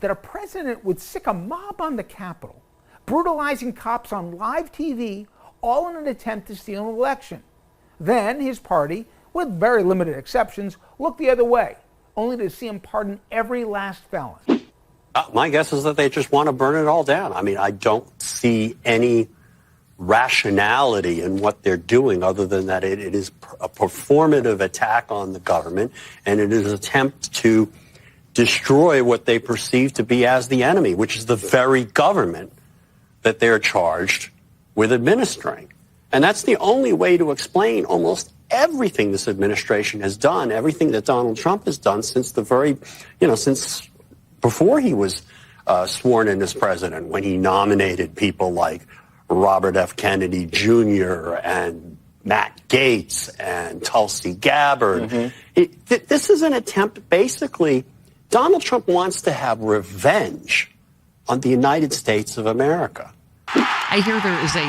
that a president would sic a mob on the Capitol, brutalizing cops on live TV, all in an attempt to steal an election. Then his party, with very limited exceptions, looked the other way, only to see him pardon every last felon. My guess is that they just want to burn it all down. I mean, I don't see any rationality in what they're doing other than that it is a performative attack on the government, and it is an attempt to destroy what they perceive to be as the enemy, which is the very government that they're charged with administering. And that's the only way to explain almost everything this administration has done, everything that Donald Trump has done since since before he was sworn in as president, when he nominated people like Robert F. Kennedy Jr. and Matt Gaetz and Tulsi Gabbard. This is an attempt, basically, Donald Trump wants to have revenge on the United States of America. I hear there is a,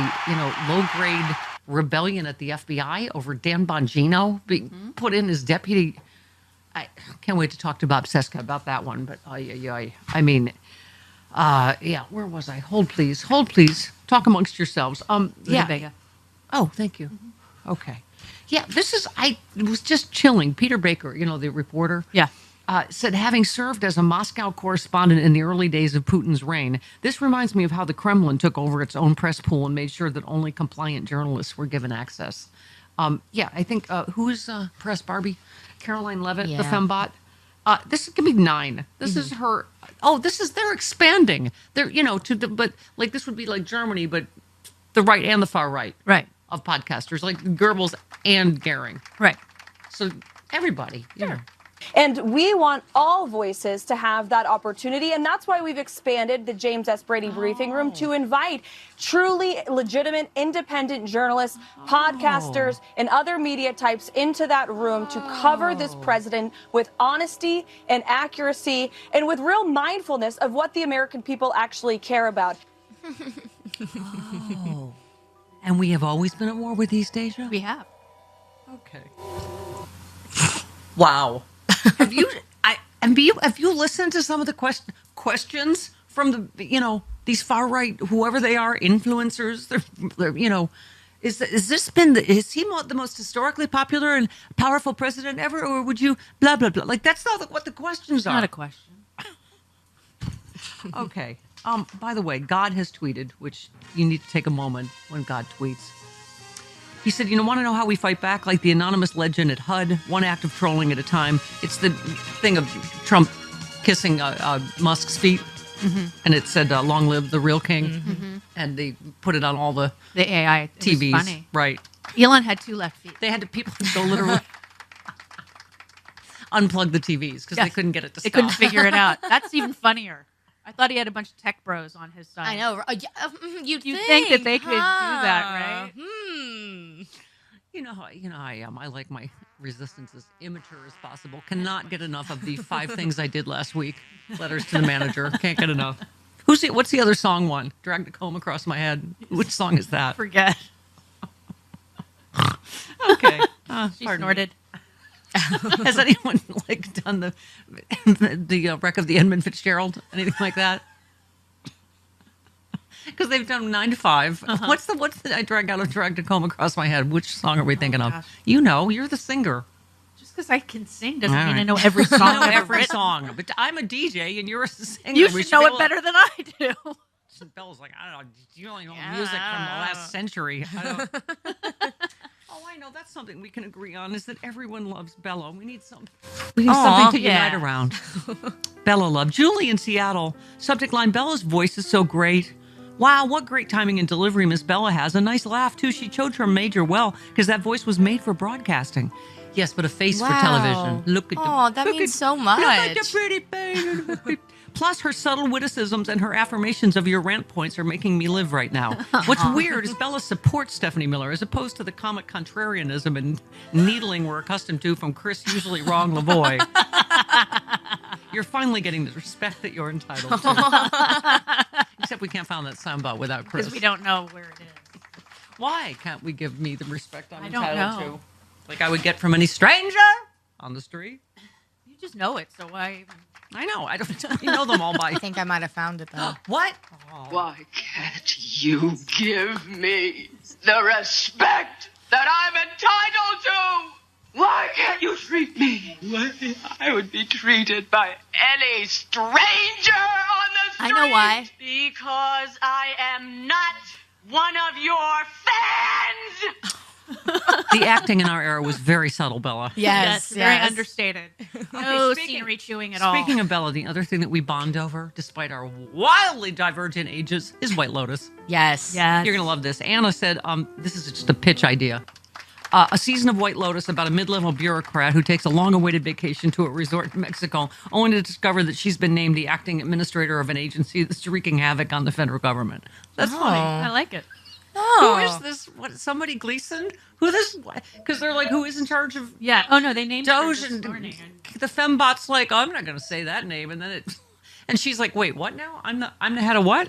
low-grade rebellion at the FBI over Dan Bongino being put in as deputy. I can't wait to talk to Bob Seska about that one, but I mean, where was I? Hold please. Talk amongst yourselves. Vega. Oh, thank you. Okay. Yeah, it was just chilling. Peter Baker, the reporter. Yeah. Said, having served as a Moscow correspondent in the early days of Putin's reign, this reminds me of how the Kremlin took over its own press pool and made sure that only compliant journalists were given access. I think, who's Press Barbie? Caroline Levitt, the fembot. This is going to be 9. This is her. Oh, they're expanding. They're, but like this would be like Germany, but the right and the far right. Right. Of podcasters, like Goebbels and Goering. Right. So everybody. Sure. And we want all voices to have that opportunity. And that's why we've expanded the James S. Brady Briefing Room to invite truly legitimate, independent journalists, podcasters, and other media types into that room to cover this president with honesty and accuracy and with real mindfulness of what the American people actually care about. And we have always been at war with East Asia? We have. Okay. Wow. Have you listened to some of the questions from these far right, whoever they are, influencers? Is he the most historically popular and powerful president ever, or would you blah blah blah? Like, that's not what the questions are. Not a question. Okay. By the way, God has tweeted, which you need to take a moment when God tweets. He said, want to know how we fight back? Like the anonymous legend at HUD, one act of trolling at a time. It's the thing of Trump kissing Musk's feet. And it said, long live the real king. And they put it on all the AI TVs. Was funny. Right. Elon had 2 left feet. They had to people go literally unplug the TVs because they couldn't get it to stop. They couldn't figure it out. That's even funnier. I thought he had a bunch of tech bros on his side. I know. You think that they could do that, right? You know how I am. I like my resistance as immature as possible. Cannot get enough of the 5 things I did last week. Letters to the manager. Can't get enough. What's the other song one? Dragged a comb across my head. Which song is that? Forget. Okay. She snorted. Has anyone done the wreck of the Edmund Fitzgerald? Anything like that? Because they've done 9 to 5. What's the I dragged a comb across my head? Which song are we thinking of? Gosh. You're the singer. Just because I can sing doesn't All mean right. I know every song. I know ever every written. song, but I'm a DJ and you're a singer. You should know it better than I do. Bell's like, I don't know. You only know music from the last century. I know that's something we can agree on is that everyone loves Bella. We need something to unite around. Bella love. Julie in Seattle. Subject line, Bella's voice is so great. Wow, what great timing and delivery Miss Bella has. A nice laugh, too. She chose her major well because that voice was made for broadcasting. Yes, but a face for television. Look at that means so much. Look at the pretty baby. Plus, her subtle witticisms and her affirmations of your rant points are making me live right now. What's weird is Bella supports Stephanie Miller as opposed to the comic contrarianism and needling we're accustomed to from Chris Usually Wrong Lavoie. You're finally getting the respect that you're entitled to. Except we can't find that soundbite without Chris. Because we don't know where it is. Why can't we give me the respect I'm I don't entitled know. to? Like I would get from any stranger on the street? You just know it, so why? I know. I don't. You know them all by. I think I might have found it though. What? Why can't you give me the respect that I'm entitled to? Why can't you treat me the way I would be treated by any stranger on the street? I know why. Because I am not one of your fans! The acting in our era was very subtle, Bella. Yes, Very understated. No speaking- scenery chewing at all. Speaking of Bella, the other thing that we bond over, despite our wildly divergent ages, is White Lotus. Yes. Yes. You're going to love this. Anna said, this is just a pitch idea. A season of White Lotus about a mid-level bureaucrat who takes a long-awaited vacation to a resort in Mexico, only to discover that she's been named the acting administrator of an agency that's wreaking havoc on the federal government. That's funny. I like it. Who is this? What? Somebody Gleason? Who this? Because they're like, who is in charge of Yeah. Oh no, they named her Doge? this And morning. the fembot's like, I'm not going to say that name, and then and she's like, wait, what now? I'm the head of what?